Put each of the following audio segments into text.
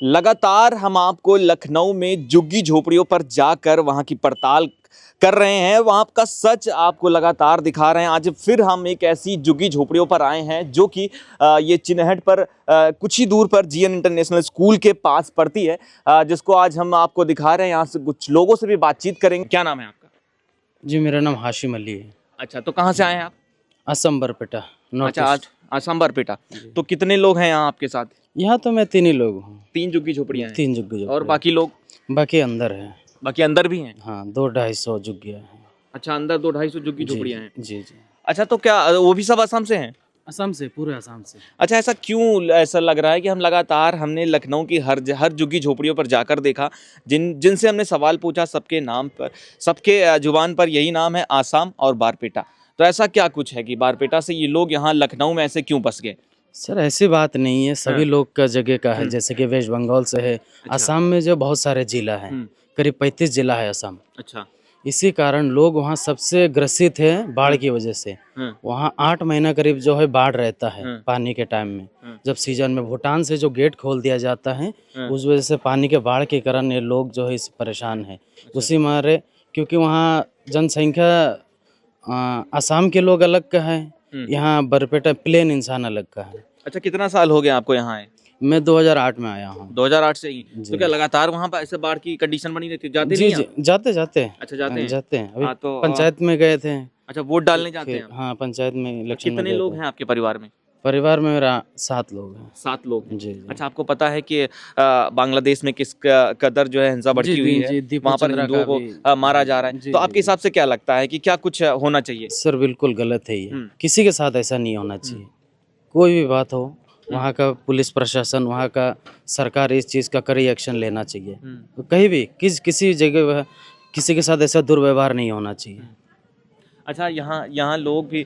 लगातार हम आपको लखनऊ में झुग्गी झोपड़ियों पर जाकर वहां की पड़ताल कर रहे हैं, वहां का सच आपको लगातार दिखा रहे हैं। आज फिर हम एक ऐसी झुग्गी झोपड़ियों पर आए हैं जो कि ये चिनहट पर कुछ ही दूर पर जीएन इंटरनेशनल स्कूल के पास पड़ती है, जिसको आज हम आपको दिखा रहे हैं। यहाँ से कुछ लोगों से भी बातचीत करेंगे। क्या नाम है आपका? जी, मेरा नाम हाशिम अली है। अच्छा, तो कहाँ से आए हैं आप? असम बरपेटा, नॉर्थ अच्छा, ईस्ट। आज असम बरपेटा। तो कितने लोग हैं यहाँ आपके साथ? यहाँ तो मैं 3 ही लोग हूँ। 3 झुग्गी झोपड़ियाँ हैं 3 झुग्गी और झोपड़ी। बाकी लोग? बाकी अंदर है। बाकी अंदर भी हैं? हाँ, 200-250 झुग्गियाँ हैं। अच्छा, अंदर 200-250 झुग्गी जी झोपड़ियाँ हैं। जी जी। अच्छा, तो क्या वो भी सब असम से हैं? असम से, पूरे असम से। अच्छा, ऐसा क्यों ऐसा लग रहा है कि हम लगातार हमने लखनऊ की हर झुग्गी झोपड़ियों पर जाकर देखा, जिनसे हमने सवाल पूछा, सबके नाम पर, सबके जुबान पर यही नाम है, आसाम और बारपेटा। तो ऐसा क्या कुछ है कि बारपेटा से ये लोग यहाँ लखनऊ में ऐसे क्यों बस गए? सर ऐसी बात नहीं है, सभी लोग का जगह का है। जैसे कि वेस्ट बंगाल से है। असम में जो बहुत सारे जिला हैं, करीब 35 जिला है असम। अच्छा। इसी कारण लोग वहाँ सबसे ग्रसित हैं बाढ़ की वजह से। वहाँ 8 महीना करीब जो है बाढ़ रहता है पानी के टाइम में। जब सीजन में भूटान से जो गेट खोल दिया जाता है, उस वजह से पानी के बाढ़ के कारण ये लोग जो है इस परेशान है। उसी मारे क्योंकि वहाँ जनसंख्या असम के लोग अलग का है, यहाँ बरपेटा प्लेन इंसान अलग का है। अच्छा, कितना साल हो गया आपको यहाँ आए? मैं 2008 में आया हूँ। 2008 से ही? तो क्या लगातार वहाँ पर ऐसे बाढ़ की कंडीशन बनी रहती है? जाते नहीं जी, आप? जाते अच्छा, जाते हैं। जाते हैं। अभी तो पंचायत में गए थे। अच्छा, वोट डालने जाते हैं आप? हाँ, पंचायत में इलेक्शन में कितने गए लोग थे। हैं आपके परिवार में? परिवार में मेरा 7 लोग हैं। 7 लोग हैं। जी जी। अच्छा, आपको पता है कि बांग्लादेश में किस कदर जो है हिंसा बढ़ती हुई है, वहाँ पर हिंदुओं को मारा जा रहा है। तो आपके हिसाब से क्या लगता है कि क्या कुछ होना चाहिए? सर बिल्कुल गलत है ये। किसी के साथ ऐसा नहीं होना चाहिए। कोई भी बात हो, वहाँ का पुलिस प्रशासन, वहाँ का सरकार इस चीज़ का कड़ी एक्शन लेना चाहिए। तो कहीं भी किसी जगह किसी के साथ ऐसा दुर्व्यवहार नहीं होना चाहिए। अच्छा, यहाँ लोग भी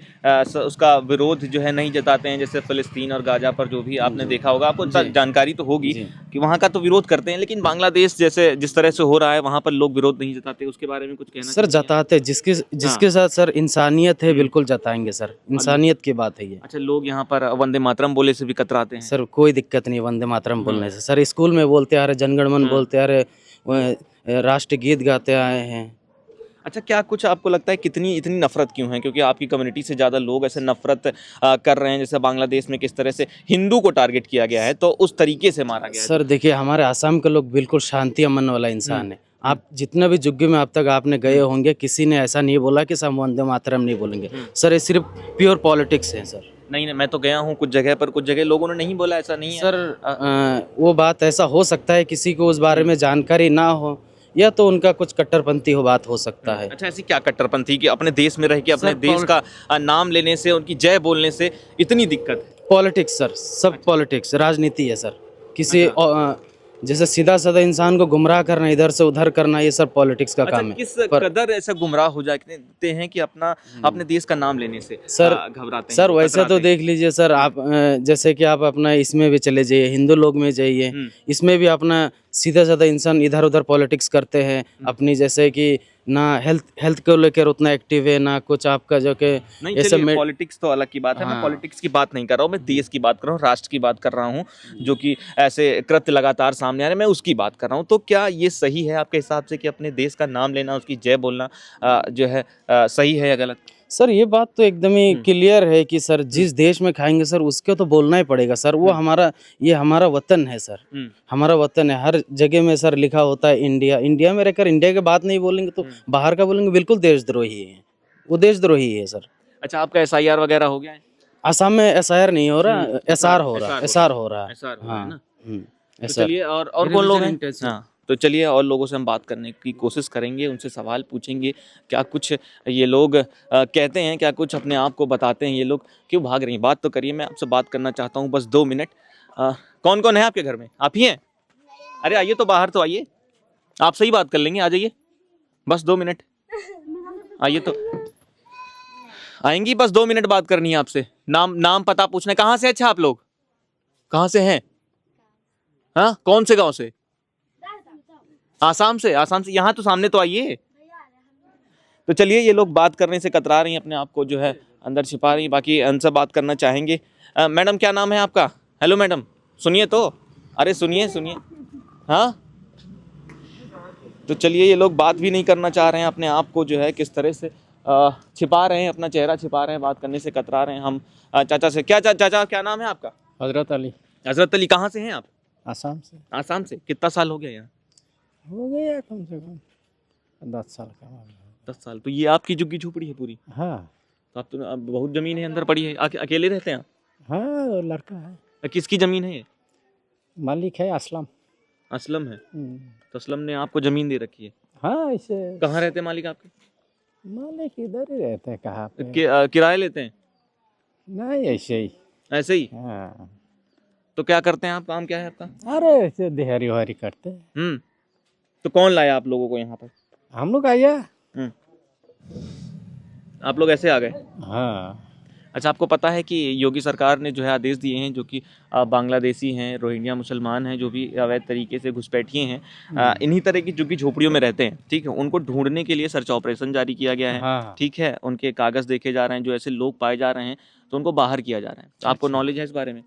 उसका विरोध जो है नहीं जताते हैं, जैसे फ़लस्तीन और गाज़ा पर जो भी आपने देखा होगा, आपको जानकारी तो होगी कि वहाँ का तो विरोध करते हैं, लेकिन बांग्लादेश जैसे जिस तरह से हो रहा है वहाँ पर लोग विरोध नहीं जताते। उसके बारे में कुछ कहना सर जताते, जिसके साथ सर इंसानियत है बिल्कुल जताएंगे सर। इंसानियत की बात है ये। अच्छा, लोग यहाँ पर वंदे मातरम बोले से भी कतराते हैं? सर कोई दिक्कत नहीं वंदे मातरम बोलने से। सर स्कूल में बोलते आ रहे, जनगण मन बोलते आ रहे, राष्ट्रगीत गाते आए हैं। अच्छा, क्या कुछ आपको लगता है कितनी इतनी नफरत क्यों है? क्योंकि आपकी कम्युनिटी से ज़्यादा लोग ऐसे नफरत कर रहे हैं, जैसे बांग्लादेश में किस तरह से हिंदू को टारगेट किया गया है, तो उस तरीके से मारा गया है। सर देखिए, हमारे आसाम के लोग बिल्कुल शांति अमन वाला इंसान है। आप जितना भी झुग्गी में अब तक आपने गए होंगे, किसी ने ऐसा नहीं बोला कि सब वंदे मातरम नहीं बोलेंगे। सर ये सिर्फ प्योर पॉलिटिक्स है सर। नहीं, मैं तो गया हूँ कुछ जगह पर, कुछ जगह लोगों ने नहीं बोला, ऐसा नहीं है सर। वो बात ऐसा हो सकता है किसी को उस बारे में जानकारी ना हो, या तो उनका कुछ कट्टरपंथी हो बात हो सकता है। अच्छा, ऐसी क्या कट्टरपंथी कि अपने देश में रह के अपने देश का नाम लेने से, उनकी जय बोलने से इतनी दिक्कत? पॉलिटिक्स सर, सब पॉलिटिक्स, राजनीति है सर। किसी जैसे सीधा साधा इंसान को गुमराह करना, इधर से उधर करना, ये सब पॉलिटिक्स का काम है। किस कदर ऐसा गुमराह हो जाते हैं कि अपने देश का नाम लेने से सर घबराते हैं? सर वैसे तो देख लीजिए सर, आप जैसे कि आप अपना इसमें भी चले जाइए, हिंदू लोग में जाइए, इसमें भी अपना सीधा साधा इंसान इधर उधर पॉलिटिक्स करते हैं अपनी। जैसे कि ना हेल्थ को लेकर उतना एक्टिव है, ना कुछ आपका जो कि नहीं। चलिए, पॉलिटिक्स तो अलग की बात है। मैं पॉलिटिक्स की बात नहीं कर रहा हूँ, मैं देश की बात कर रहा हूँ, राष्ट्र की बात कर रहा हूँ, जो कि ऐसे कृत्य लगातार सामने आ रहे हैं, मैं उसकी बात कर रहा हूँ। तो क्या ये सही है आपके हिसाब से कि अपने देश का नाम लेना, उसकी जय बोलना जो है सही है या गलत? सर ये बात तो एकदम ही क्लियर है कि सर जिस देश में खाएंगे सर उसको तो बोलना ही पड़ेगा सर। वो ये हमारा वतन है सर, हमारा वतन है। हर जगह में सर लिखा होता है इंडिया। इंडिया में रहकर इंडिया की बात नहीं बोलेंगे तो बाहर का बोलेंगे, बिल्कुल देशद्रोही है। वो देशद्रोही है सर। अच्छा, आपका SIR वगैरह हो गया है? असम में SIR नहीं हो रहा, SR हो रहा है। SR हो रहा है। हाँ। तो चलिए, और कौन लोग हैं? हाँ, तो चलिए और लोगों से हम बात करने की कोशिश करेंगे, उनसे सवाल पूछेंगे, क्या कुछ ये लोग कहते हैं, क्या कुछ अपने आप को बताते हैं। ये लोग क्यों भाग रही हैं? बात तो करिए, मैं आपसे बात करना चाहता हूँ, बस 2 मिनट। कौन कौन है आपके घर में? आप ही हैं? अरे आइए तो, बाहर तो आइए, आपसे ही बात कर लेंगे, आ जाइए, बस 2 मिनट आइए। तो आएंगी, बस 2 मिनट बात करनी है आपसे। नाम पता पूछना है। कहाँ से? अच्छा, आप लोग कहाँ से हैं? हाँ, कौन से गाँव से? आसाम से? आसाम से यहाँ तो सामने तो आइए। तो चलिए, ये लोग बात करने से कतरा रही हैं, अपने आप को जो है अंदर छिपा रही हैं, बाकी उनसे बात करना चाहेंगे। मैडम, क्या नाम है आपका? हेलो मैडम, सुनिए तो, अरे सुनिए। हाँ, तो चलिए ये लोग बात भी नहीं करना चाह रहे हैं, अपने आप को जो है किस तरह से छिपा रहे हैं, अपना चेहरा छिपा रहे हैं, बात करने से कतरा रहे हैं। हम चाचा से चाचा क्या नाम है आपका? हजरत अली। हजरत अली, कहाँ से हैं आप? आसाम से। आसाम से। कितना साल हो गया यहाँ? हो गया कम से कम 10 साल का। 10 साल। तो ये आपकी झुग्गी झोपड़ी है पूरी? हाँ तो आप तो अब बहुत जमीन है अंदर पड़ी है, अकेले रहते हैं आप? हाँ, वो लड़का है। किसकी जमीन है ये? मालिक है असलम। असलम है? तो असलम ने आपको जमीन दे रखी है? हाँ, इसे कहाँ रहते हैं मालिक आपके? मालिक इधर ही रहते हैं। कहाँ पे? किराए लेते हैं? नहीं, ऐसे ही। ऐसे ही? हाँ। तो क्या करते हैं आप, काम क्या है आपका? अरे ऐसे दिहाड़ी वहाड़ी करते हैं। तो कौन लाया आप लोगों को यहाँ पर? हम लोग आया। आप लोग ऐसे आ गए? हाँ। अच्छा, आपको पता है कि योगी सरकार ने जो है आदेश दिए हैं, जो कि बांग्लादेशी हैं, रोहिंग्या मुसलमान हैं, जो भी अवैध तरीके से घुसपैठिए हैं, इन्हीं तरह की झुग्गी झोपड़ियों में रहते हैं, ठीक है, उनको ढूंढने के लिए सर्च ऑपरेशन जारी किया गया है। हाँ। ठीक है, उनके कागज़ देखे जा रहे हैं, जो ऐसे लोग पाए जा रहे हैं तो उनको बाहर किया जा रहा है। तो आपको नॉलेज है इस बारे में?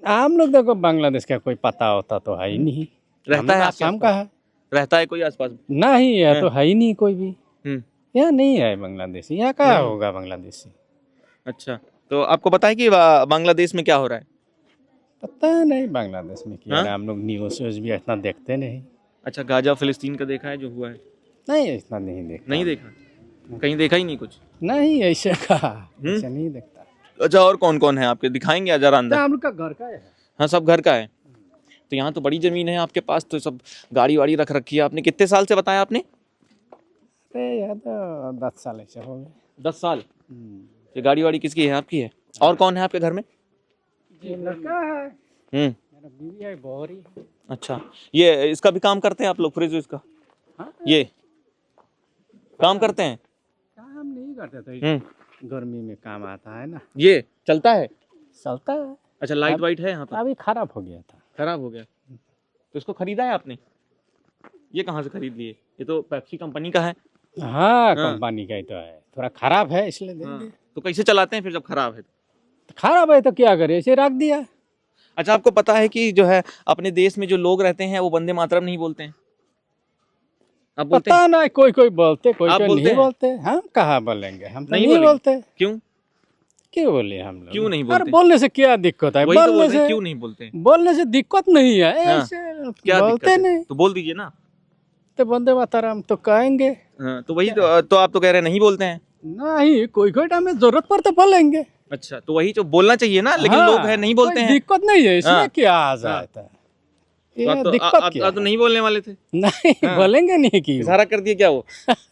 हम लोग देखो बांग्लादेश का कोई पता होता तो है ही नहीं। रहता है आपके आसाम का है? रहता है कोई आसपास? नहीं, है तो है ही नहीं कोई भी। हम्म। यहाँ नहीं है बांग्लादेशी। यहाँ का होगा बांग्लादेशी? अच्छा, तो आपको पता है कि बांग्लादेश में क्या हो रहा है? पता नहीं बांग्लादेश में क्या है। हम लोग न्यूज़ व्यूज़ भी इतना देखते नहीं। अच्छा, गाजा फिलिस्तीन का देखा है जो हुआ है? नहीं, इतना नहीं देखता। नहीं देखा? कहीं देखा ही नहीं कुछ? नहीं, ऐसे कहा ऐसे नहीं देखता। अच्छा, और कौन कौन है आपके, दिखाएंगे जरा अंदर? हम लोग का घर का है। हाँ, सब घर का है। तो यहाँ तो बड़ी जमीन है आपके पास, तो सब गाड़ी वाड़ी रख रखी है आपने। कितने साल से बताया आपने? अरे यार, तो 10 साल ऐसे हो गए। 10 साल? ये गाड़ी वाड़ी किसकी है, आपकी है? और कौन है आपके घर में? ये लड़का है, मेरा बीवी है, बहरी। अच्छा, ये इसका भी काम करते हैं आप लोग, फ्रिज इसका? हाँ? ये काम करते हैं? काम नहीं करते तो गर्मी में काम आता है ना। ये चलता है? चलता है। अच्छा, लाइट वाइट है यहाँ पर? अभी खराब हो गया था। खराब हो गया तो इसको खरीदा है आपने? ये कहाँ से खरीद लिए? ये तो पेप्सी कंपनी का है। हाँ, कंपनी का ही तो है। थोड़ा खराब है इसलिए देंगे। तो कैसे चलाते हैं फिर जब खराब है? खराब है तो क्या करे, ऐसे रख दिया। अच्छा, आपको पता है कि जो है अपने देश में जो लोग रहते हैं वो वंदे मातरम नहीं बोलते हैं? आप बोलते पता नहीं, कोई कोई बोलते, कोई आप कोई बोलते नहीं हैं? बोलते। हम कहाँ बोलेंगे, हम तो नहीं नहीं बोलेंगे? बोलते। क्यों? क्यों बोले हम लोग? क्यों नहीं अरे बोलते? बोलने से क्या दिक्कत है? वही तो बोल बोलने रहे हैं, से क्यों नहीं बोलते हैं? बोलने से दिक्कत नहीं है। हाँ। ऐसे क्या दिक्कत बोलते है? नहीं तो बोल दीजिए ना। तो वंदे मातरम तो कहेंगे। हाँ, तो वही तो आप तो कह रहे हैं नहीं बोलते हैं। नहीं, कोई कोई टाइम में जरूरत पर तो बोलेंगे। अच्छा, तो वही जो बोलना चाहिए ना, लेकिन हाँ, लोग है नहीं बोलते कोई हैं। दिक्कत नहीं है इसमें। हाँ। क्या आ जाता है? तो ये आप तो दिक्कत क्या आप तो है? नहीं बोलने वाले थे? नहीं, हाँ। बोलेंगे नहीं कि इशारा कर दिया क्या वो?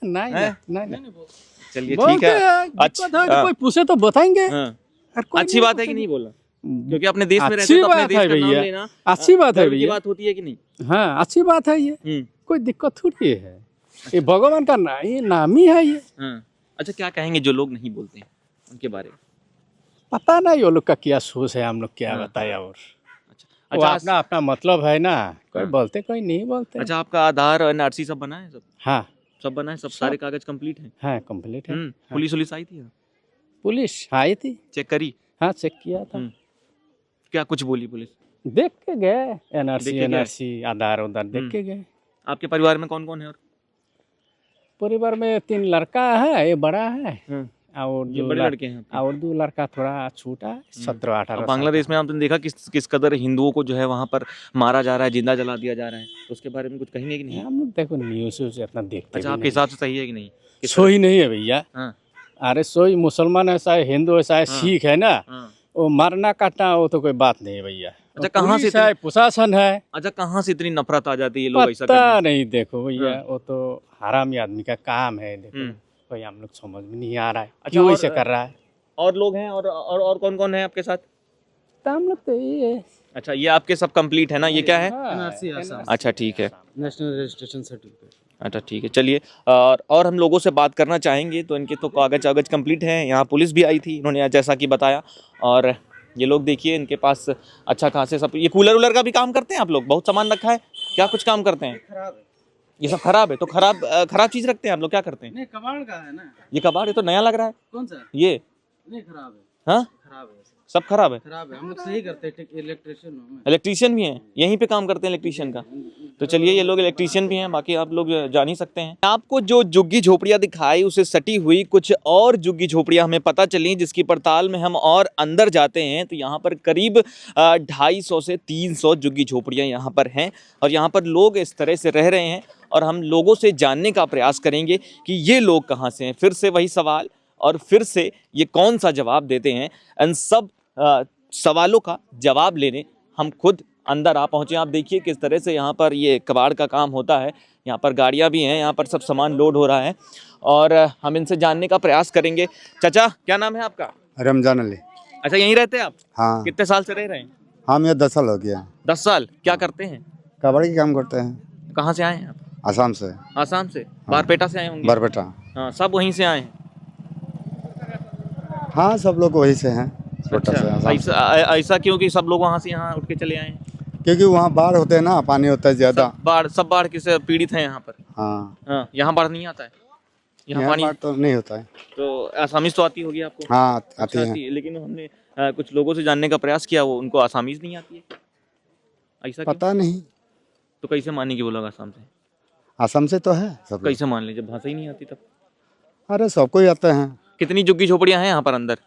नहीं हैं? नहीं। चलिए ठीक बोलते है। हैं, दिक्कत है तो कोई पूछे तो बताएंगे। हाँ। और कोई अच्छी नहीं बात है कि पूछेगा। नहीं बोला? क्योंकि अपने देश में रहते अच्छी हैं तो अपने बात देश है का नाम भैया। लेना अच्छी बात है गर्व की भैया। बात होती है कि नहीं? हाँ, अच्छी बात है ये। हम्म। कोई दिक्कत थोड़ी है। ये भगवान का नाम ही है ये। हाँ। अच्छा, क्या कहेंगे जो लोग नहीं बोलते हैं उनके बारे में? पता नहीं वो लोग का क्या सोच है, हम लोग क्या बताया। और वो अच्छा, अपना अपना मतलब है ना। कोई हाँ। बोलते, कोई नहीं बोलते। अच्छा, आपका आधार और एनआरसी सब बना है? सब हाँ सब बना है? सब सारे कागज कंप्लीट हैं? हाँ, कंप्लीट है। पुलिस वुलिस आई थी? पुलिस आई थी। चेक करी? हाँ, चेक किया था। क्या कुछ बोली पुलिस? देख के गए, देख के एनआरसी गए? एनआरसी आधार उधार देख के गए। आपके परिवार में कौन कौन है? और परिवार में 3 लड़का है, ये बड़ा है और ये बड़े लड़के हैं आपके? और 2 लड़का थोड़ा छोटा है, 17-18 और बांग्लादेश में आपने देखा किस कदर हिंदुओं को जो है वहाँ पर मारा जा रहा है, जिंदा जला दिया जा रहा है, तो उसके बारे में कुछ कहेंगे कि नहीं? हम लोग देखो न्यूज़ व्यूज़ इतना देखते अच्छा, भी आपके नहीं। हिसाब से सही है कि नहीं? सोई नहीं है भैया। हाँ। अरे सोई मुसलमान है चाहे हिंदू है चाहे सिख है ना, हाँ। वो मारना काटना वो तो कोई बात नहीं है भैया। अच्छा, कहाँ से है, प्रशासन है। अच्छा, कहाँ से इतनी नफरत आ जाती है ये लोग ऐसा पता करने नहीं, देखो भैया हाँ। वो तो हरामी आदमी का काम है। देखो कोई हम लोग समझ में नहीं आ रहा है अच्छा, क्यों और- ऐसे कर रहा है। और लोग हैं? और कौन कौन है आपके साथ? तो हम लोग तो यही है। अच्छा, ये आपके सब कंप्लीट है ना? ये क्या है? NRC अच्छा, ठीक है। National registration certificate. अच्छा, ठीक है। चलिए, और हम लोगों से बात करना चाहेंगे। तो इनके तो कागज कंप्लीट हैं। यहाँ पुलिस भी आई थी, इन्होंने जैसा कि बताया। और ये लोग देखिए, इनके पास अच्छा खासे सब, ये कूलर वूलर का भी काम करते हैं आप लोग? बहुत सामान रखा है, क्या कुछ काम करते हैं? ये सब खराब है? तो खराब चीज़ रखते हैं आप लोग, क्या करते हैं? नहीं, कबाड़ का है ना। ये कबाड़, ये तो नया लग रहा है। कौन सा? ये नहीं, खराब है। हाँ, खराब है। सब खराब है। हम लोग सही करते हैं, इलेक्ट्रिशियन इलेक्ट्रीशियन भी हैं, यहीं पे काम करते हैं इलेक्ट्रीशियन का। तो चलिए, ये लोग इलेक्ट्रीशियन भी हैं, बाकी आप लोग जान ही सकते हैं। आपको जो झुग्गी झोपड़ियाँ दिखाई उसे सटी हुई कुछ और झुग्गी झोपड़ियाँ हमें पता चली, जिसकी पड़ताल में हम और अंदर जाते हैं तो यहाँ पर करीब 250 से 300 झुग्गी झोपड़ियाँ यहाँ पर हैं और यहाँ पर लोग इस तरह से रह रहे हैं। और हम लोगों से जानने का प्रयास करेंगे कि ये लोग कहाँ से हैं। फिर से वही सवाल और फिर से ये कौन सा जवाब देते हैं। इन सब सवालों का जवाब लेने हम खुद अंदर आ पहुँचे। आप देखिए किस तरह से यहाँ पर ये कबाड़ का काम होता है। यहाँ पर गाड़ियाँ भी हैं, यहाँ पर सब सामान लोड हो रहा है और हम इनसे जानने का प्रयास करेंगे। चाचा, क्या नाम है आपका? रमजान अली। अच्छा, यहीं रहते हैं आप? हाँ। कितने साल से रह रहे हैं? हम ये 10 साल हो गया। 10 साल। क्या करते हैं? कबाड़ी का काम करते हैं। कहाँ से आए हैं आप? आसाम से। आसाम से? बारपेटा से आए होंगे? बारपेटा। हाँ, सब वहीं से आए हैं? हाँ, सब लोग वहीं से हैं। अच्छा, ऐसा क्यों कि सब लोग वहाँ से यहाँ उठ के चले आए हैं? क्योंकि वहाँ बाढ़ होते हैं ना, पानी होता है ज्यादा। सब बाढ़ किसे पीड़ित हैं यहाँ पर? हाँ। हाँ, यहाँ बाढ़ नहीं आता है? यहाँ पानी बाढ़ तो नहीं होता है। तो आसामीज तो आती होगी आपको? हाँ, आती अच्छा, है। लेकिन हमने कुछ लोगों से जानने का प्रयास किया, वो उनको आसामीज नहीं आती है। ऐसा क्यों? पता नहीं। तो कैसे मानेंगे वो लोग आसाम से? आसाम से तो है सब लोग। कैसे मान लीजिए, भाषा ही नहीं आती तब? अरे सबको ही आते हैं। कितनी झुग्गी झोपड़ियाँ हैं यहाँ पर अंदर?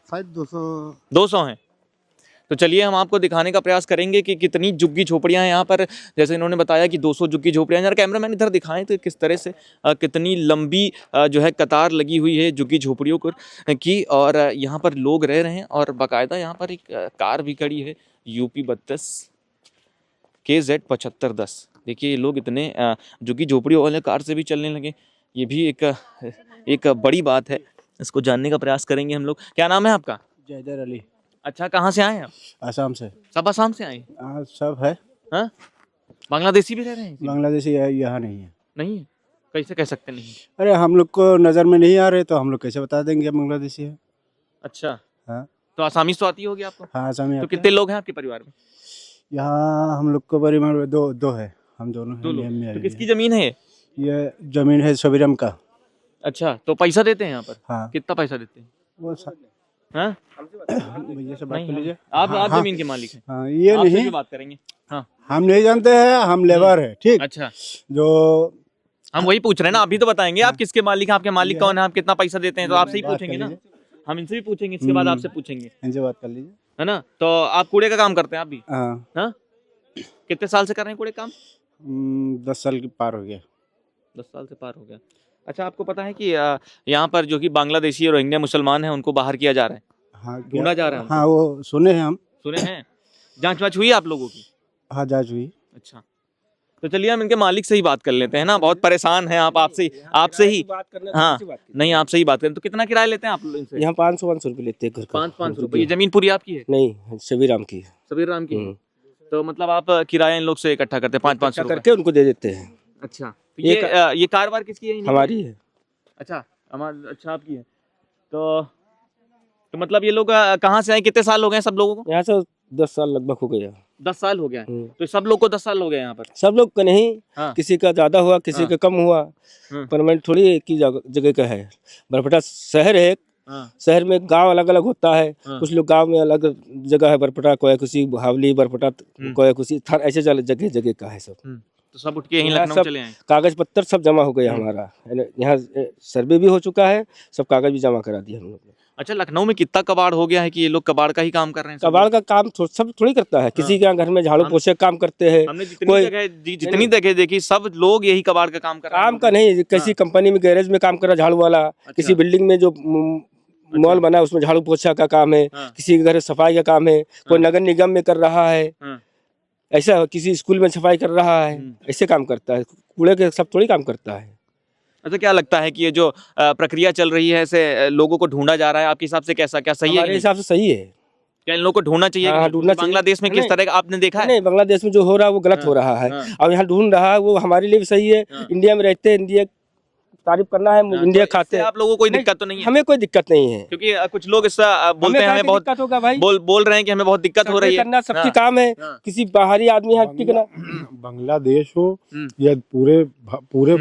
शायद 200। 200 हैं। तो चलिए, हम आपको दिखाने का प्रयास करेंगे कि कितनी झुग्गी झोपड़ियाँ हैं यहाँ पर। जैसे इन्होंने बताया कि 200 झुग्गी झोपड़ियाँ हैं। यार कैमरामैन इधर दिखाएं तो किस तरह से कितनी लंबी जो है कतार लगी हुई है झुग्गी झोपड़ियों की। और यहाँ पर लोग रह रहे हैं और बाकायदा यहाँ पर एक कार भी खड़ी है, UP 32 KZ 7510। देखिए, ये लोग इतने झुग्गी झोपड़ियों वाले कार से भी चलने लगे, ये भी एक बड़ी बात है। इसको जानने का प्रयास करेंगे हम लोग। क्या नाम है आपका? जैदर अली। अच्छा, कहाँ से आए हैं आप? आसाम से। सब आसाम से आए हैं? सब है। हाँ, बांग्लादेशी भी रह रहे हैं? बांग्लादेशी यहाँ नहीं है। नहीं है? कैसे कह सकते नहीं? अरे हम लोग को नज़र में नहीं आ रहे तो हम लोग कैसे बता देंगे बांग्लादेशी है। अच्छा। हाँ। तो आसामीज तो आती होगी आपको? हाँ, आसामी। तो कितने लोग हैं आपके परिवार में? यहाँ हम लोग को परिवार में दो है, हम दोनों दो हैं। लोग। तो किसकी जमीन है ये जमीन है शबीरम का। अच्छा, तो पैसा देते हैं यहाँ पर? हाँ। कितना पैसा देते हैं? वो हाँ? भैया से बात कर लीजिए। आप जमीन के मालिक हैं? हाँ, ये आपसे नहीं भी बात करेंगे। हाँ, हम नहीं जानते हैं, हम लेबर है। ठीक। अच्छा, जो हम वही पूछ रहे हैं ना, अभी तो बताएंगे आप किसके मालिक हैं, आपके मालिक कौन है, आप कितना पैसा देते हैं, तो आपसे ही पूछेंगे ना। हम इनसे भी पूछेंगे, इसके बाद आपसे पूछेंगे, इनसे बात कर लीजिए, है ना। तो आप कूड़े का काम करते हैं आप भी? हाँ। हाँ, कितने साल से कर रहे हैं कूड़े काम? 10 साल की पार हो गया। 10 साल से पार हो गया। अच्छा, आपको पता है कि यहाँ पर जो कि बांग्लादेशी और रोहिंग्या मुसलमान हैं उनको बाहर किया जा रहा है? हाँ, ढूंढा जा रहा है? हाँ, वो सुने हैं हम। सुने हैं? जांच वाच हुई आप लोगों की? हाँ, जांच हुई। अच्छा, तो चलिए हम इनके मालिक से ही बात कर लेते हैं ना। बहुत परेशान हैं आप, आपसे ही। हाँ, नहीं, आपसे ही बात करें। तो कितना किराया लेते हैं आप लोग इनसे? यहाँ 500 रुपये लेते हैं घर का। 500 रुपये। ये जमीन पूरी आपकी है? नहीं, शबीराम की है। शबीराम की है। तो मतलब आप किराया इन लोग से इकट्ठा करते हैं 500 करके उनको दे देते हैं। अच्छा, तो ये कार किसकी है? हमारी है। अच्छा, अच्छा, आपकी है। तो मतलब ये लोग कहाँ से आए? कितने साल हो गए सब लोगों को? यहाँ से 10 साल लगभग हो गया। 10 साल हो गया है। तो सब लोग को 10 साल हो गए यहाँ पर? सब लोग का नहीं। हाँ। किसी का ज्यादा हुआ, किसी का कम हुआ। परमानेंट थोड़ी एक ही जगह का है। बरपेटा शहर है। शहर में गांव अलग अलग होता है। कुछ लोग गांव में अलग जगह है। बरपेटा कोई किसी हावली, बरपेटा कोई किसी ऐसे जगह जगह का है सब। तो सब उठ के यहीं लखनऊ चले आए? कागज पत्तर सब जमा हो गया हमारा। यहाँ सर्वे भी हो चुका है, सब कागज भी जमा करा दिया हम लोग ने। अच्छा, लखनऊ में कितना कबाड़ हो गया है कि ये लोग कबाड़ का ही काम कर रहे हैं? कबाड़ का काम सब थोड़ी करता है। किसी के यहाँ घर में झाड़ू पोछे काम करते हैं। हमने जितनी जगह देखी सब लोग यही कबाड़ का काम कर रहे हैं। काम का नहीं, किसी कंपनी में गैरेज में काम कर रहा झाड़ू वाला। किसी बिल्डिंग में जो मॉल बना उसमें झाड़ू पोछा का काम है। किसी के घर सफाई का काम है। कोई नगर निगम में कर रहा है, ऐसा किसी स्कूल में सफाई कर रहा है, ऐसे काम करता है। कूड़े के सब थोड़ी काम करता है। अच्छा, क्या लगता है कि ये जो प्रक्रिया चल रही है ऐसे लोगों को ढूंढा जा रहा है, आपके हिसाब से क्या सही है? हमारे हिसाब से सही है। क्या इन लोगों को ढूंढना चाहिए? हाँ, ढूंढना चाहिए। बांग्लादेश में किस तरह का आपने देखा है? नहीं, बांग्लादेश में जो हो रहा है वो गलत हो रहा है। और यहाँ ढूंढ रहा है वो हमारे लिए भी सही है। इंडिया में रहते हैं, इंडिया तारीफ करना है, इंडिया खाते हैं। आप लोगों को कोई दिक्कत तो नहीं है? हमें कोई दिक्कत नहीं है, क्योंकि कुछ लोग इससे बोलते हैं हमें बहुत दिक्कत होगा भाई। बोल रहे हैं कि हमें बहुत दिक्कत हो रही है। करना सबकी काम है, किसी बाहरी आदमी यहाँ टिकना। बांग्लादेश हो या पूरे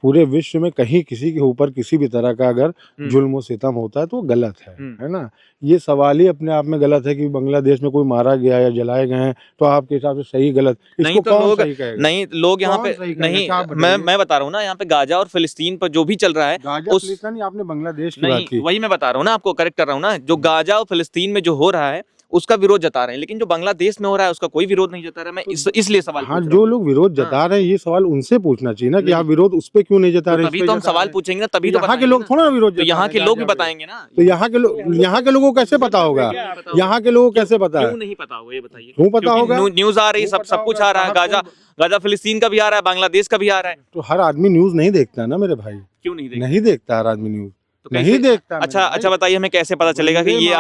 पूरे विश्व में कहीं किसी के ऊपर किसी भी तरह का अगर जुल्म और सितम होता है तो वो गलत है ना। ये सवाल ही अपने आप में गलत है कि बांग्लादेश में कोई मारा गया या जलाए गए हैं तो आपके हिसाब से सही गलत, नहीं इसको तो कौन लोग सही कहेगा? नहीं लोग यहाँ कौन पे सही कहेगा? नहीं, क्या आप बताइए? मैं बता रहा हूँ ना, यहाँ पे गाजा और फिलिस्तीन पर जो भी चल रहा है गाजा उस फिलिस्तीन, आपने बांग्लादेश की बात नहीं की। वही मैं बता रहा हूँ ना, आपको करेक्ट कर रहा हूँ ना, जो गाजा और फिलिस्तीन में जो हो रहा है उसका विरोध जता रहे हैं, लेकिन जो बांग्लादेश में हो रहा है उसका कोई विरोध नहीं जता रहा है। मैं इसलिए सवाल हाँ, पूछ रहा जो हूँ। लोग विरोध जता रहे हैं ये सवाल उनसे पूछना चाहिए ना कि आप विरोध उस पे क्यों नहीं जता रहे, तभी तो हम सवाल पूछेंगे ना, तभी तो यहाँ के लोग थोड़ा ना विरोध, तो यहाँ के लोग भी बताएंगे ना। तो यहाँ के लोगों को कैसे पता होगा? यहाँ के लोगों को कैसे पता है? क्यों नहीं पता होगा ये बताइए? क्यों पता होगा? न्यूज आ रही है, सब कुछ आ रहा है, गाजा फिलिस्तीन का भी आ रहा है, बांग्लादेश का भी आ रहा है। तो हर आदमी न्यूज नहीं देखता ना मेरे भाई, क्यों नहीं देखता? नहीं देखता हर आदमी न्यूज, तो नहीं देखता। अच्छा बताइए हमें कैसे पता चलेगा कि ये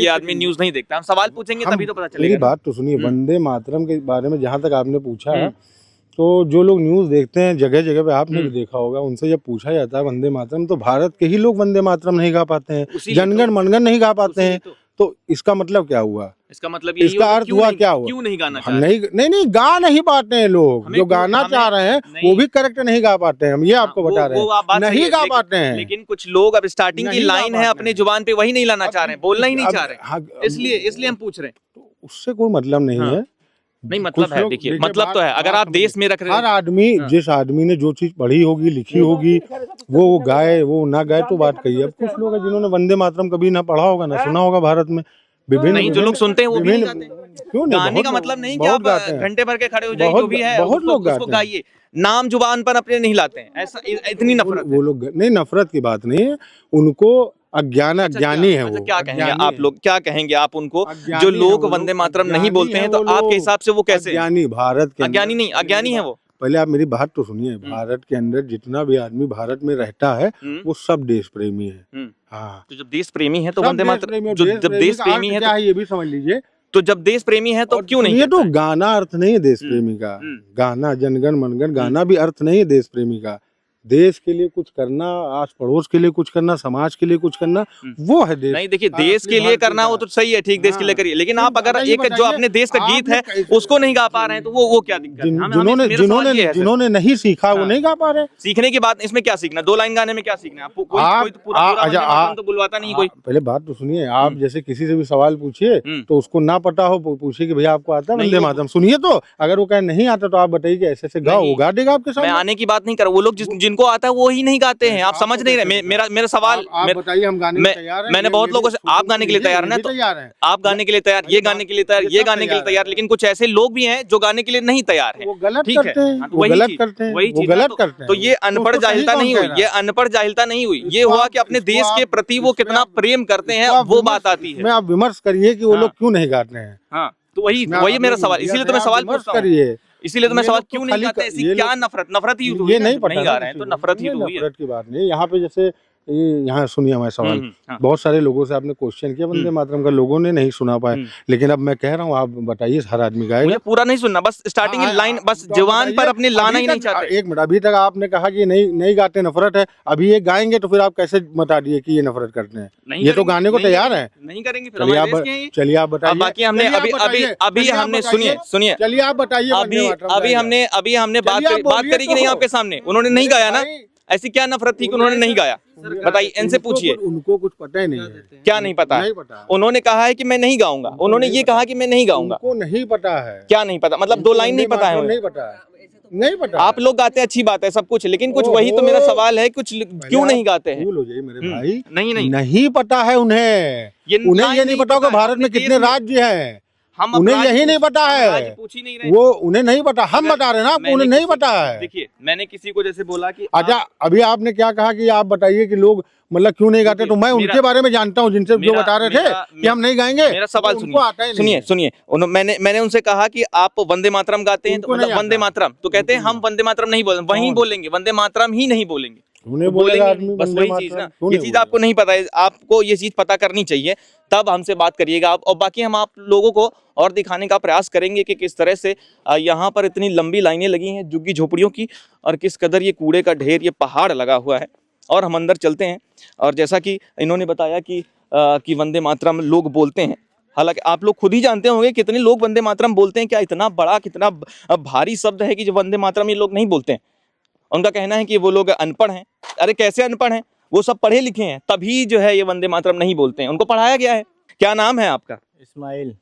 आदमी न्यूज नहीं देखता? हम सवाल पूछेंगे तभी तो पता चलेगा। मेरी बात तो सुनिए, वंदे मातरम के बारे में जहाँ तक आपने पूछा है, तो जो लोग न्यूज देखते हैं जगह जगह पे, आपने भी देखा होगा, उनसे जब पूछा जाता है वंदे मातरम, तो भारत के ही लोग वंदे मातरम नहीं गा पाते हैं, जनगण मनगण नहीं गा पाते हैं। तो इसका मतलब क्या हुआ? इसका मतलब इसका अर्थ हुआ क्या हुआ? क्यों नहीं गाना हम नहीं गा नहीं पाते हैं लोग, जो गाना चाह रहे हैं वो भी करेक्ट नहीं गा पाते हैं, हम ये आपको बता रहे हैं, नहीं गा पाते हैं। लेकिन कुछ लोग अब स्टार्टिंग की लाइन है अपनी जुबान पे वही नहीं लाना चाह रहे हैं, बोलना ही नहीं चाह रहे, इसलिए हम पूछ रहे हैं। उससे कोई मतलब नहीं है। नहीं मतलब है, देखिए मतलब तो है, अगर आप देश में रख रहे हर आदमी, जिस आदमी ने जो चीज पढ़ी होगी, लिखी होगी, वो गाए वो ना गाए तो बात कही। अब कुछ लोग हैं जिन्होंने वंदे मातरम कभी ना पढ़ा होगा ना सुना होगा, भारत में विभिन्न नहीं, जो लोग सुनते हैं वो भी नहीं गाते। क्यों नहीं? गाने का मतलब नहीं कि आप घंटे भर के खड़े हो जाइए, जो भी है बहुत लोग उसको गाइए, नाम जुबान पर अपने नहीं लाते हैं, ऐसा इतनी नफरत। वो लोग नहीं, नफरत की बात नहीं है, उनको अज्ञानी है वो। क्या कहेंगे आप लोग, क्या कहेंगे आप उनको जो लोग वंदे मातरम नहीं बोलते हैं? तो आपके हिसाब से वो कैसे अज्ञानी? भारत के अज्ञानी नहीं, अज्ञानी है वो। पहले आप मेरी बात तो सुनिए, भारत के अंदर जितना भी आदमी भारत में रहता है वो सब देश प्रेमी है। हाँ, तो जब देश प्रेमी है तो वंदे मातरम, जब देश प्रेमी है तो ये भी समझ लीजिए, तो जब देश प्रेमी है तो क्यों नहीं? ये तो गाना अर्थ नहीं है देश प्रेमी का, गाना जनगण मनगण गाना भी अर्थ नहीं है देश प्रेमी का। देश के लिए कुछ करना, आस पड़ोस के लिए कुछ करना, समाज के लिए कुछ करना, वो है देश। नहीं देखिए, देश के लिए करना वो तो सही है, ठीक, देश के लिए करिए, लेकिन आप अगर एक जो अपने देश का गीत है उसको नहीं गा पा रहे हैं तो वो क्या दिक्कत है? जिन्होंने नहीं सीखा वो नहीं गा पा रहे। सीखने की बात इसमें क्या सीखना? 2 लाइन गाने में क्या सीखना? आपको कोई पूरा तो बुलवाता नहीं कोई। पहले बात तो सुनिए, आप जैसे किसी से भी सवाल पूछिए तो उसको ना पता हो, पूछिए कि भैया आपको आता है वंदे मातरम, सुनिए तो अगर वो कहे नहीं आता तो आप बताइए कि ऐसे गाओ, वो गा देगा आपके सामने। मैं आने की बात नहीं कर रहा, वो लोग जिनको आता है वो ही नहीं गाते हैं, आप समझ नहीं रहे। मेरा सवाल, आप बताइए, हम गाने के लिए तैयार हैं। मैंने बहुत लोगों से, आप गाने के लिए तैयार हैं, तो आप गाने के लिए तैयार, ये गाने के लिए तैयार, ये गाने के लिए तैयार, लेकिन कुछ ऐसे लोग भी हैं जो गाने के लिए नहीं तैयार हैं। वो गलत करते हैं, वो गलत करते हैं, वो गलत करते हैं। तो ये अनपढ़ जाहिलता नहीं हुई, ये अनपढ़ जाहिलता नहीं हुई, ये हुआ कि अपने देश के प्रति वो कितना प्रेम करते हैं, वो बात आती है। मैं आप विमर्श करिए कि वो लोग क्यों नहीं गाते हैं। हाँ, तो वही मेरा सवाल, इसीलिए तो मैं सवाल पूछता हूँ, इसीलिए तो मैं सवाल क्यों नहीं गाते? ऐसी क्या नफरत ही ये नहीं पता, नहीं गा रहे हैं तो नफरत ही तो हुई है। नफरत की बात नहीं, यहाँ पे जैसे यहाँ सुनिए हमारे सवाल, बहुत सारे लोगों से आपने क्वेश्चन किया वंदे मातरम का, लोगों ने नहीं सुना पाए, लेकिन अब मैं कह रहा हूँ आप बताइए, हर आदमी गाएगा। मुझे पूरा नहीं सुनना, बस स्टार्टिंग लाइन, बस जवान पर अपने लाना ही नहीं चाहते। एक मिनट, अभी तक आपने कहा कि नहीं गाते, नफरत है, अभी ये गाएंगे तो फिर आप कैसे बता दिए कि ये नफरत करते हैं? ये तो गाने को तैयार है, नहीं करेंगे। चलिए आप बताइए। बाकी हमने अभी हमने सुनिए, चलिए आप बताइए। अभी हमने बात करी कि नहीं आपके सामने? उन्होंने नहीं गाया ना, ऐसी क्या नफरत थी कि उन्होंने नहीं गाया? बताइए, इनसे पूछिए। उनको कुछ पता ही नहीं है। क्या नहीं पता है? उन्होंने कहा है कि मैं नहीं गाऊंगा, उन्होंने ये कहा कि मैं नहीं गाऊंगा। उनको नहीं पता है। क्या नहीं पता? मतलब 2 लाइन नहीं पता है? नहीं पता। आप लोग गाते हैं, अच्छी बात है सब कुछ, लेकिन कुछ वही तो मेरा सवाल है, कुछ क्यों नहीं गाते हैं? भूल हो जाइए मेरे भाई, नहीं पता है उन्हें ये नहीं पता होगा भारत में कितने राज्य हैं, उन्हें यही नहीं पता है, पूछ ही नहीं रहे वो उन्हें नहीं पता, हम बता रहे हैं ना आपको, उन्हें नहीं पता है। देखिए, मैंने किसी को जैसे बोला कि अच्छा, अभी आपने क्या कहा कि आप बताइए कि लोग मतलब क्यों नहीं गाते, तो मैं उनके बारे में जानता हूँ जिनसे जो बता रहे थे कि हम नहीं गाएंगे। मेरा सवाल सुनिए, मैंने उनसे कहा कि आप वंदे मातरम गाते हैं, तो मतलब वंदे मातरम, तो कहते हैं हम वंदे मातरम नहीं बोलेंगे, वहीं बोलेंगे, वंदे मातरम ही नहीं बोलेंगे, बोलेंगे बस वही चीज ना। ये चीज आपको नहीं पता है, आपको ये चीज पता करनी चाहिए, तब हमसे बात करिएगा आप। और बाकी हम आप लोगों को और दिखाने का प्रयास करेंगे कि किस तरह से यहाँ पर इतनी लंबी लाइनें लगी हैं झुग्गी झोपड़ियों की, और किस कदर ये कूड़े का ढेर, ये पहाड़ लगा हुआ है। और हम अंदर चलते हैं, और जैसा कि इन्होंने बताया कि वंदे मातरम लोग बोलते हैं, हालांकि आप लोग खुद ही जानते होंगे कितने लोग वंदे मातरम बोलते हैं। क्या इतना बड़ा, कितना भारी शब्द है कि जो वंदे मातरम ये लोग नहीं बोलते हैं? उनका कहना है कि वो लोग अनपढ़ हैं। अरे कैसे अनपढ़ हैं, वो सब पढ़े लिखे हैं, तभी जो है ये वंदे मातरम नहीं बोलते हैं, उनको पढ़ाया गया है। क्या नाम है आपका? इस्माइल।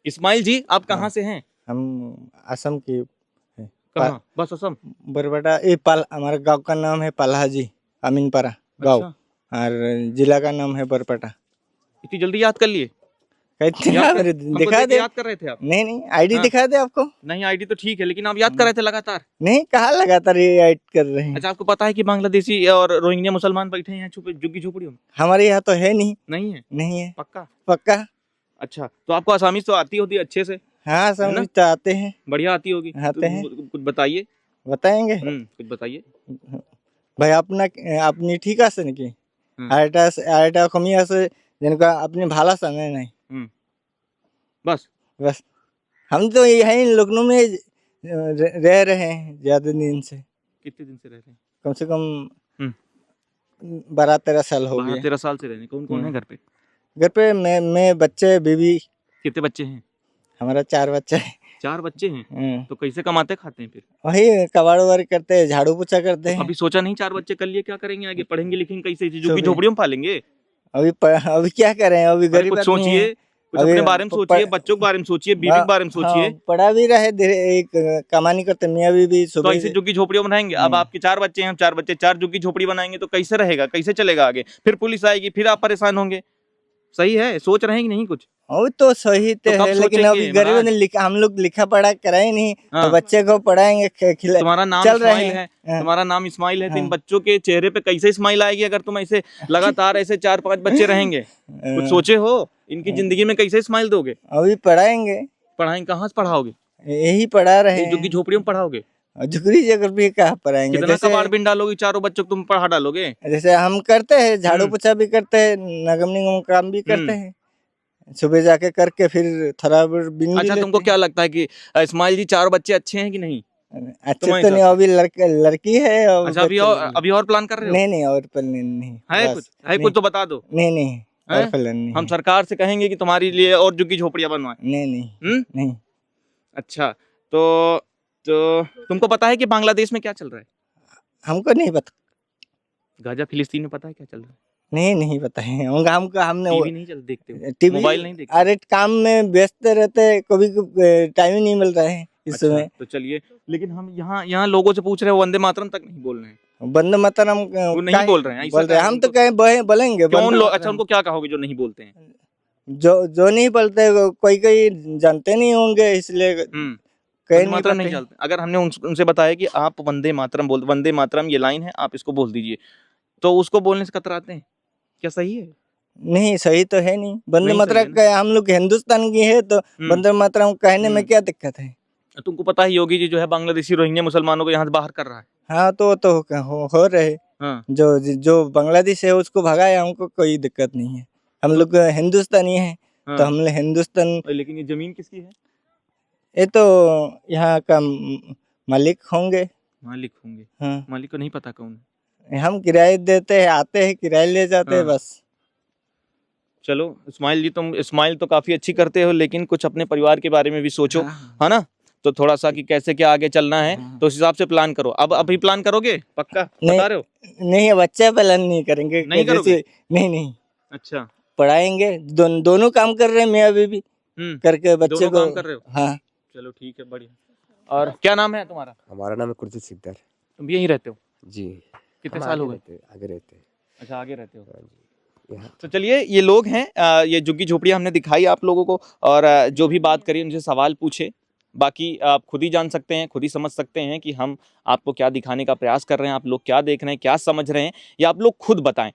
इस्माइल जी, आप कहाँ से हैं? हम असम के हैं। कहाँ? बस असम। बरबटा ये पाल हमारे गांव का नाम है पालाहाजी अमीनपारा गांव। अच्छा। और जिला का नाम है बरपटा। इतनी जल्दी याद कर लिए? कहते याद हैं कर- मेरे हमको दिखा देख के दे। याद कर रहे थे आप? नहीं आईडी हाँ। दिखा दे आपको। नहीं, आईडी तो ठीक है, लेकिन आप याद कर रहे थे लगातार। नहीं कहाँ लगातार ये ऐड कर रहे हैं। अच्छा, आपको पता है कि बांग्लादेशी और रोहिंग्या मुसलमान बैठे हैं छुपे झुग्गी झोपड़ियों में? हमारे यहाँ तो है नहीं। नहीं है? नहीं है पक्का? पक्का। अच्छा, तो आपको आसामी तो आती होती अच्छे से? हाँ समझ तो आते हैं। बढ़िया आती होगी? आते तो हैं। कुछ बताइए। बताएंगे कुछ बताइए। भाई अपना अपनी ठीक আছে নেকি হুম। আর এটা কমি আছে যেনকা আপনি ভালো আছেন नहीं बस बस हम तो यहीं लखनऊ में रह रहे हैं ज्यादा दिन से। कितने दिन से रह रहे हैं? कम से कम हम्म। 12-13 साल हो 12-13 गए। साल से रह रहे हैं। कौन कौन है घर पे? घर पे मैं बच्चे बीवी। कितने बच्चे हैं? हमारा 4 बच्चे हैं। 4 बच्चे हैं। तो कैसे कमाते खाते हैं फिर? वही कबाड़ वबाड़ करते हैं, झाड़ू पोछा करते हैं। अभी सोचा नहीं 4 बच्चे कर लिए, क्या करेंगे आगे? पढ़ेंगे लिखेंगे कैसे? झुग्गी सुबह- झोपड़ियों में पालेंगे? अभी क्या करें, अभी अरे गरीब कुछ आदमी सोचिए, हैं। कुछ अभी अपने बारे में सोचिए, बच्चों के बारे में सोचिए, बीवी के बारे में सोचिए। हाँ, पढ़ा भी रहे एक कमानी करते मियाँ बीवी तो सुबह ऐसे झुग्गी झोपड़ियों में रहेंगे। अब आपके 4 बच्चे हैं, 4 बच्चे 4 झुग्गी झोपड़ी बनाएंगे तो कैसे रहेगा, कैसे चलेगा आगे? फिर पुलिस आएगी, फिर आप परेशान होंगे। सही है? सोच रहे हैं कि नहीं कुछ? वो तो सही तो तो कब है, लेकिन सोचेंगे अभी गरीब महाराज? ने लिखा, हम लोग लिखा पढ़ा कराए नहीं। हाँ। तो बच्चे को पढ़ाएंगे खिला तुम्हारा नाम चल रहे इस्माइल है, हाँ। तुम्हारा नाम इस्माइल है, तो इन हाँ। बच्चों के चेहरे पे कैसे इस्माइल आएगी अगर तुम ऐसे लगातार ऐसे 4-5 बच्चे रहेंगे? कुछ सोचे हो? इनकी जिंदगी में कैसे इस्माइल दोगे? अभी पढ़ाएंगे। पढ़ाएंगे कहाँ से पढ़ाओगे? यही पढ़ा रहे झुग्गी हैं। झोपड़ियों में पढ़ाओगे? झुकरी जगह भी कहाँ पढ़ाएंगे। कितना कबाड़ बिन डालोगे? 4 बच्चों को तुम पढ़ा डालोगे? जैसे हम करते हैं, झाड़ू पोछा भी करते हैं, नगम निगम काम भी करते हैं, सुबह जाके करके फिर थोड़ा बिन भी अच्छा, लेते तुमको हैं। क्या लगता है कि इस्माइल जी 4 बच्चे अच्छे हैं कि नहीं? अच्छे तुम्हारे तो नहीं, हिसाब अभी लड़की है और अच्छा, अभी और प्लान कर रहे हो? नहीं और प्लान नहीं है बस, कुछ? है नहीं। कुछ तो बता दो। नहीं हैं? और प्लान नहीं हम सरकार से कहेंगे कि तुम्हारे लिए और झुग्गी झोपड़ियां बनवाएं। नहीं नहीं। अच्छा, तो तुमको पता है कि बांग्लादेश में क्या चल रहा है? हमको नहीं पता। गाजा फिलिस्तीन में पता है क्या चल रहा है? नहीं पता है हमको। हमने टीवी नहीं चल देखते हो? टीवी मोबाइल नहीं देखते? अरे काम में व्यस्त रहते हैं, कभी टाइम ही नहीं मिल रहा है इस अच्छा, समय। तो चलिए, लेकिन हम यहाँ लोगों से पूछ रहे हैं, वंदे मातरम तक नहीं बोल रहे हैं। वंदे मातरम वो नहीं बोल रहे हैं, ऐसा बोल रहे हैं। क्या हम तो उनको- कहें बोलेंगे क्यों वंदे लोग? मातरम। अच्छा, उनको क्या कहोगे जो नहीं बोलते हैं? जो नहीं बोलते कोई जानते नहीं होंगे, इसलिए कह वंदे नहीं मातरम नहीं पाते। चलते। अगर हमने उनसे बताया कि आप वंदे मातरम ये लाइन है, आप इसको बोल दीजिए, तो उसको बोलने से कतराते हैं। क्या सही है? नहीं सही तो है नहीं। वंदे नहीं सही मातरम है का हम लोग हिंदुस्तान की है, तो वंदे मातरम कहने में क्या दिक्कत है? तुमको पता ही योगी जी जो है बांग्लादेशी रोहिंग्या मुसलमानों को यहाँ से बाहर कर रहा है। हाँ तो हो रहे। हाँ। जो बांग्लादेश है उसको भगाया, हमको कोई दिक्कत नहीं है। हम लोग हिंदुस्तानी हैं, तो हम लोग हिंदुस्तान। लेकिन ये जमीन किसकी है? ये तो यहाँ का मालिक होंगे। मालिक होंगे। हाँ, मालिक को नहीं पता कौन है। हम किराए देते हैं, आते हैं किराए ले जाते हैं हाँ। बस। चलो इस्माइल जी, तुम स्माइल तो काफी अच्छी करते हो, लेकिन कुछ अपने परिवार के बारे में भी सोचो, है ना? तो थोड़ा सा कि कैसे क्या आगे चलना है, तो उस हिसाब से प्लान करो। अब अभी प्लान करोगे पक्का? बता रहे हो? नहीं बच्चे प्लान नहीं करेंगे। नहीं करोगे? नहीं अच्छा। पढ़ाएंगे। दोनों काम कर रहे हैं, मियाँ बीवी करके बच्चे दोनों को। काम कर रहे हो? हाँ। चलो ठीक है, बढ़िया। और क्या नाम है तुम्हारा? हमारा नाम है कुर्सी सिकदर तुम भी यहीं रहते हो? जी। कितने हम साल हो आगे गए? रहते हैं, आगे रहते हैं। अच्छा, आगे रहते हो। हाँ जी। यहाँ तो चलिए, ये लोग हैं, ये झुग्गी झोपड़ियाँ हमने दिखाई आप लोगों को, और जो भी बात करी उनसे सवाल पूछे। बाकी आप खुद ही जान सकते हैं, खुद ही समझ सकते हैं कि हम आपको क्या दिखाने का प्रयास कर रहे हैं, आप लोग क्या देख रहे हैं, क्या समझ रहे हैं, या आप लोग खुद बताएं।